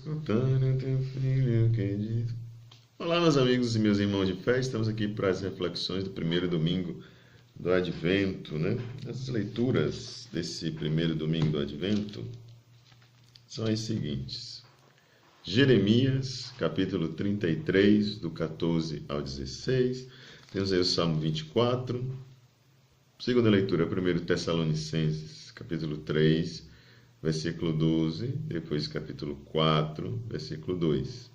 escutando teu filho que diz. Olá, meus amigos e meus irmãos de fé, estamos aqui para as reflexões do primeiro domingo do Advento, né? As leituras desse primeiro domingo do Advento são as seguintes: Jeremias, capítulo 33, do 14 ao 16, temos aí o Salmo 24, segunda leitura, 1 Tessalonicenses, capítulo 3, versículo 12, depois capítulo 4, versículo 2.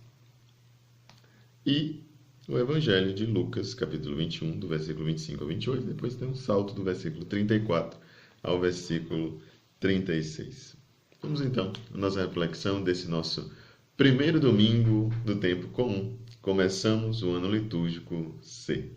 E o Evangelho de Lucas, capítulo 21, do versículo 25 ao 28, depois tem um salto do versículo 34 ao versículo 36. Vamos então à nossa reflexão desse nosso primeiro domingo do tempo comum. Começamos o ano litúrgico C.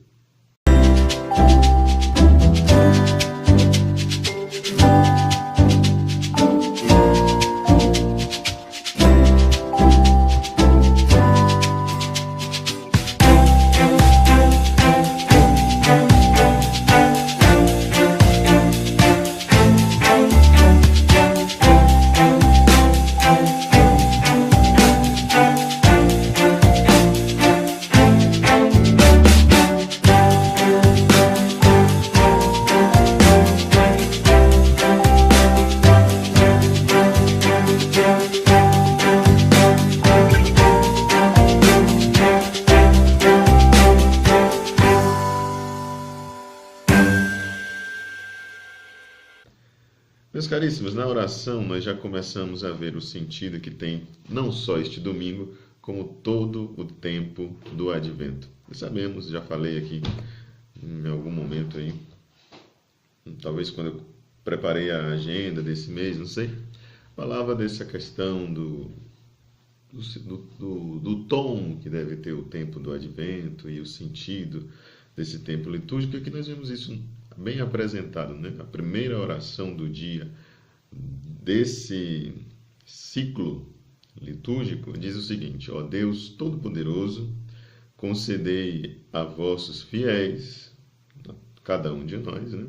Meus caríssimos, na oração nós já começamos a ver o sentido que tem não só este domingo, como todo o tempo do Advento. Nós sabemos, já falei aqui em algum momento aí, talvez quando eu preparei a agenda desse mês, não sei, falava dessa questão do tom que deve ter o tempo do Advento e o sentido desse tempo litúrgico, e aqui nós vemos isso bem apresentado, né? A primeira oração do dia desse ciclo litúrgico diz o seguinte: ó Deus Todo-Poderoso, concedei a vossos fiéis, cada um de nós, né,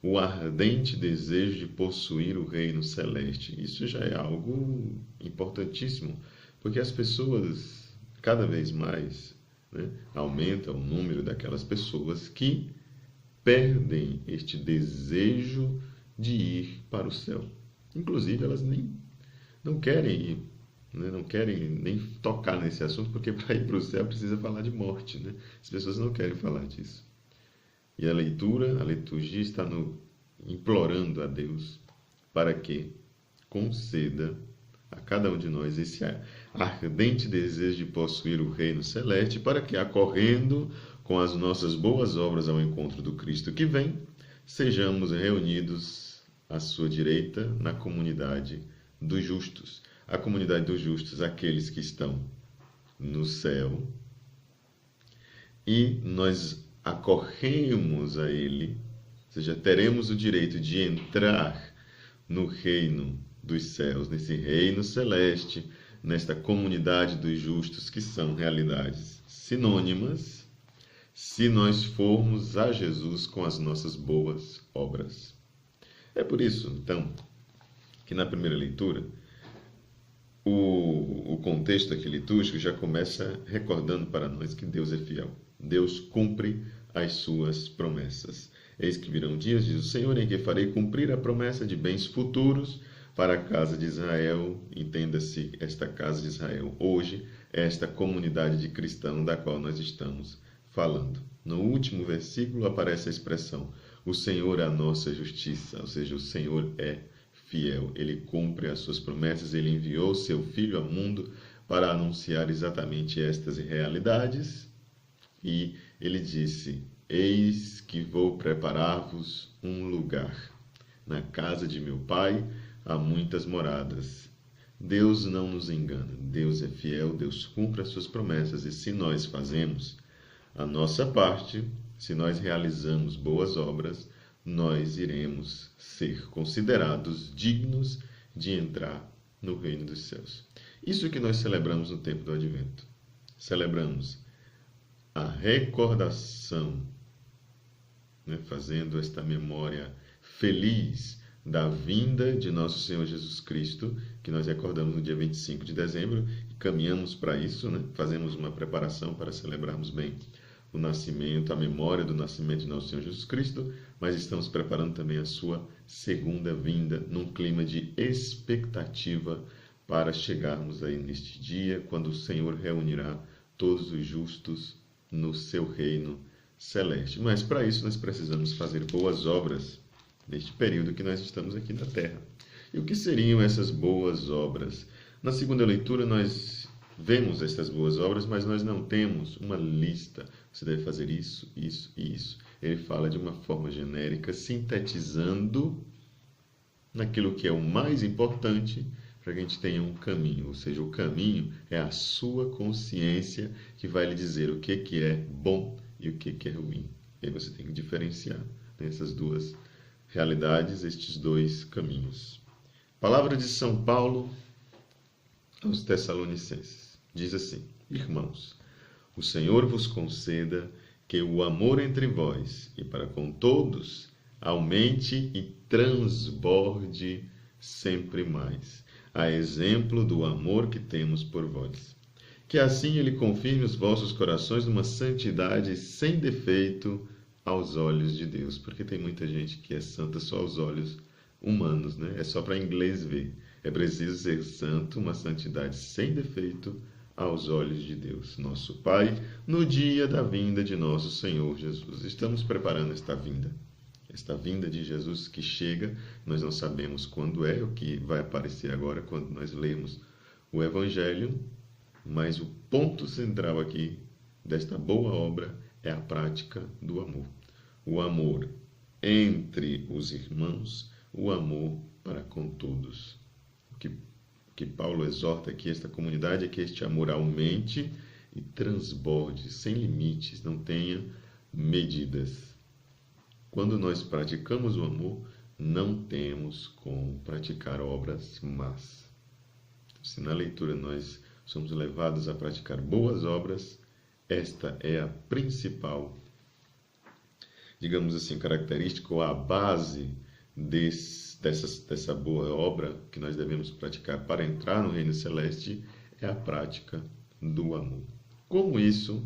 o ardente desejo de possuir o reino celeste. Isso já é algo importantíssimo, porque as pessoas, cada vez mais, né, aumenta o número daquelas pessoas que perdem este desejo de ir para o céu. Inclusive, elas não querem ir, né? Não querem nem tocar nesse assunto, porque para ir para o céu precisa falar de morte, né? As pessoas não querem falar disso. E a liturgia está implorando a Deus para que conceda a cada um de nós esse ardente desejo de possuir o reino celeste, para que, acorrendo com as nossas boas obras ao encontro do Cristo que vem, sejamos reunidos à sua direita na comunidade dos justos. A comunidade dos justos, aqueles que estão no céu, e nós acorremos a Ele, ou seja, teremos o direito de entrar no reino dos céus, nesse reino celeste, nesta comunidade dos justos, que são realidades sinônimas, se nós formos a Jesus com as nossas boas obras. É por isso, então, que na primeira leitura, o contexto aqui litúrgico já começa recordando para nós que Deus é fiel. Deus cumpre as suas promessas. Eis que virão dias, diz o Senhor, em que farei cumprir a promessa de bens futuros para a casa de Israel. Entenda-se esta casa de Israel hoje, esta comunidade de cristãos da qual nós estamos falando. No último versículo aparece a expressão: o Senhor é a nossa justiça, ou seja, o Senhor é fiel, Ele cumpre as suas promessas, Ele enviou seu Filho ao mundo para anunciar exatamente estas realidades, e Ele disse: eis que vou preparar-vos um lugar. Na casa de meu Pai há muitas moradas. Deus não nos engana, Deus é fiel, Deus cumpre as suas promessas, e se nós fazemos a nossa parte, se nós realizamos boas obras, nós iremos ser considerados dignos de entrar no reino dos céus. Isso que nós celebramos no tempo do Advento. Celebramos a recordação, né, fazendo esta memória feliz da vinda de nosso Senhor Jesus Cristo, que nós recordamos no dia 25 de dezembro, e caminhamos para isso, né? Fazemos uma preparação para celebrarmos bem o nascimento, a memória do nascimento de nosso Senhor Jesus Cristo, mas estamos preparando também a sua segunda vinda, num clima de expectativa para chegarmos aí neste dia, quando o Senhor reunirá todos os justos no seu reino celeste. Mas para isso nós precisamos fazer boas obras neste período que nós estamos aqui na Terra. E o que seriam essas boas obras? Na segunda leitura nós vemos estas boas obras, mas nós não temos uma lista. Você deve fazer isso, isso e isso. Ele fala de uma forma genérica, sintetizando naquilo que é o mais importante para que a gente tenha um caminho. Ou seja, o caminho é a sua consciência que vai lhe dizer o que é bom e o que é ruim. E aí você tem que diferenciar essas duas realidades, estes dois caminhos. Palavra de São Paulo aos Tessalonicenses. Diz assim: Irmãos, o Senhor vos conceda que o amor entre vós e para com todos aumente e transborde sempre mais, a exemplo do amor que temos por vós. Que assim ele confirme os vossos corações numa santidade sem defeito aos olhos de Deus. Porque tem muita gente que é santa só aos olhos humanos, né? É só para inglês ver. É preciso ser santo, uma santidade sem defeito aos olhos de Deus, nosso Pai, no dia da vinda de nosso Senhor Jesus. Estamos preparando esta vinda de Jesus que chega. Nós não sabemos quando é, o que vai aparecer agora quando nós lermos o Evangelho, mas o ponto central aqui desta boa obra é a prática do amor. O amor entre os irmãos, o amor para com todos. O que Paulo exorta aqui esta comunidade é que este amor aumente e transborde, sem limites, não tenha medidas. Quando nós praticamos o amor, não temos como praticar obras más. Se na leitura nós somos levados a praticar boas obras, esta é a principal, digamos assim, característica ou a base dessa boa obra que nós devemos praticar para entrar no reino celeste, é a prática do amor. Como isso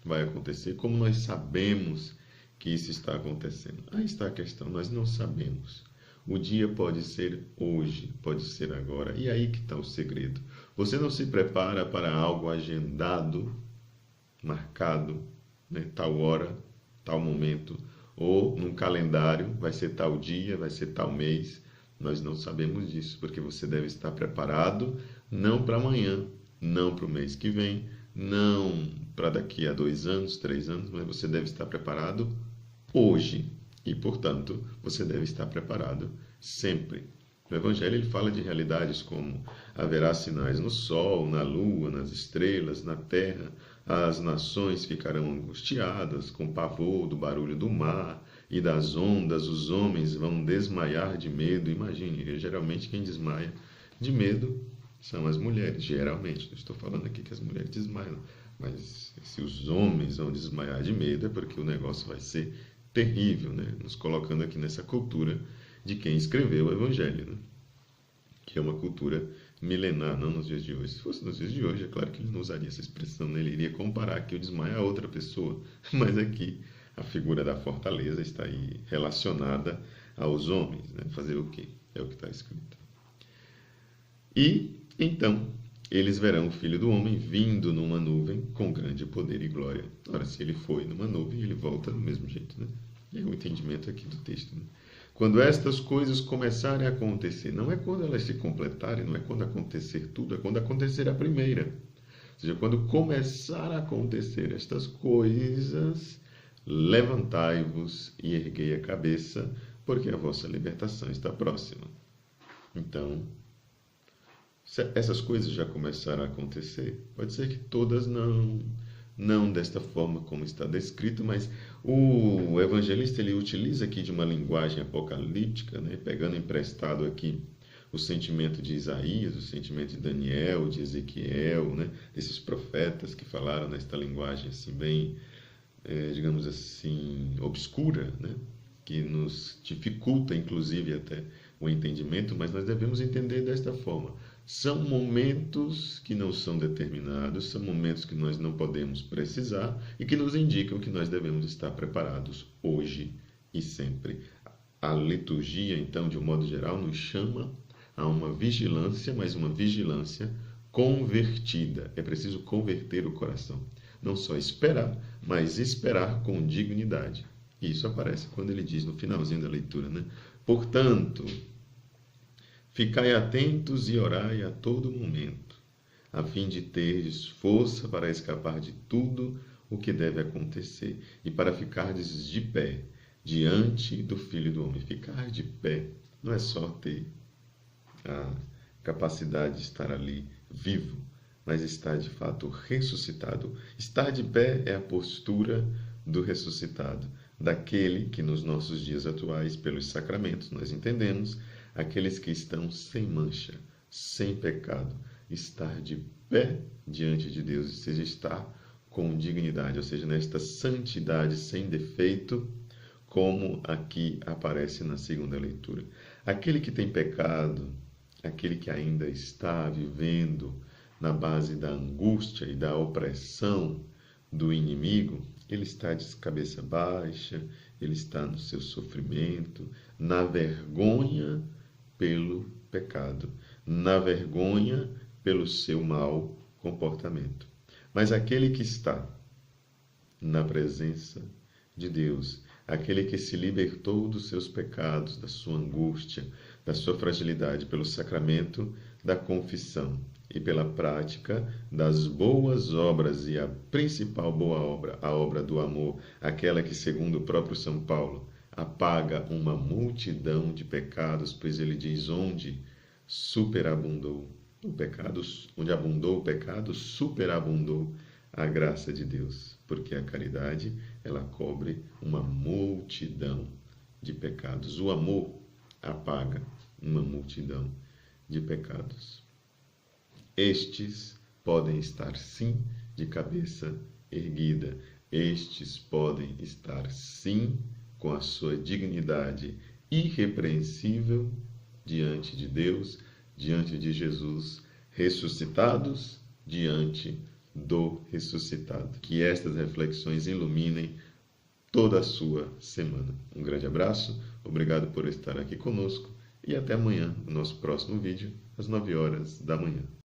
vai acontecer? Como nós sabemos que isso está acontecendo? Aí está a questão, nós não sabemos. O dia pode ser hoje, pode ser agora. E aí que está o segredo. Você não se prepara para algo agendado, marcado, né? Tal hora, tal momento, ou num calendário, vai ser tal dia, vai ser tal mês. Nós não sabemos disso, porque você deve estar preparado, não para amanhã, não para o mês que vem, não para daqui a 2 anos, 3 anos, mas você deve estar preparado hoje. E, portanto, você deve estar preparado sempre. No Evangelho ele fala de realidades como haverá sinais no sol, na lua, nas estrelas, na terra, as nações ficarão angustiadas com pavor do barulho do mar e das ondas, os homens vão desmaiar de medo. Imagine, geralmente quem desmaia de medo são as mulheres, geralmente. Não estou falando aqui que as mulheres desmaiam, mas se os homens vão desmaiar de medo é porque o negócio vai ser terrível, né? Nos colocando aqui nessa cultura de quem escreveu o Evangelho, né? Que é uma cultura milenar, não nos dias de hoje. Se fosse nos dias de hoje, é claro que ele não usaria essa expressão, né? Ele iria comparar que o desmaio a outra pessoa, mas aqui a figura da fortaleza está aí relacionada aos homens, né? Fazer o quê? É o que está escrito. E, então, eles verão o Filho do Homem vindo numa nuvem com grande poder e glória. Ora, se ele foi numa nuvem, ele volta do mesmo jeito, né? É o entendimento aqui do texto, né? Quando estas coisas começarem a acontecer, não é quando elas se completarem, não é quando acontecer tudo, é quando acontecer a primeira. Ou seja, quando começar a acontecer estas coisas, levantai-vos e erguei a cabeça, porque a vossa libertação está próxima. Então, essas coisas já começaram a acontecer. Pode ser que todas não desta forma como está descrito, mas o evangelista ele utiliza aqui de uma linguagem apocalíptica, né, pegando emprestado aqui o sentimento de Isaías, o sentimento de Daniel, de Ezequiel, né, desses profetas que falaram nesta linguagem assim bem, digamos assim, obscura, né, que nos dificulta, inclusive, até o entendimento, mas nós devemos entender desta forma. São momentos que não são determinados, são momentos que nós não podemos precisar e que nos indicam que nós devemos estar preparados hoje e sempre. A liturgia, então, de um modo geral, nos chama a uma vigilância, mas uma vigilância convertida. É preciso converter o coração. Não só esperar, mas esperar com dignidade. Isso aparece quando ele diz no finalzinho da leitura, né? Portanto, ficai atentos e orai a todo momento, a fim de teres força para escapar de tudo o que deve acontecer e para ficardes de pé diante do Filho do Homem. Ficar de pé não é só ter a capacidade de estar ali vivo, mas estar de fato ressuscitado. Estar de pé é a postura do ressuscitado, daquele que nos nossos dias atuais, pelos sacramentos, nós entendemos, aqueles que estão sem mancha, sem pecado, estar de pé diante de Deus, ou seja, estar com dignidade, ou seja, nesta santidade sem defeito, como aqui aparece na segunda leitura. Aquele que tem pecado, aquele que ainda está vivendo na base da angústia e da opressão do inimigo, ele está de cabeça baixa, ele está no seu sofrimento, na vergonha pelo pecado, na vergonha pelo seu mau comportamento. Mas aquele que está na presença de Deus, aquele que se libertou dos seus pecados, da sua angústia, da sua fragilidade pelo sacramento da confissão e pela prática das boas obras, e a principal boa obra, a obra do amor, aquela que, segundo o próprio São Paulo, apaga uma multidão de pecados, pois ele diz: onde superabundou o pecado, onde abundou o pecado, superabundou a graça de Deus, porque a caridade, ela cobre uma multidão de pecados. O amor apaga uma multidão de pecados. Estes podem estar, sim, de cabeça erguida. Estes podem estar, sim, com a sua dignidade irrepreensível diante de Deus, diante de Jesus, ressuscitados diante do ressuscitado. Que estas reflexões iluminem toda a sua semana. Um grande abraço, obrigado por estar aqui conosco e até amanhã, no nosso próximo vídeo, às 9 horas da manhã.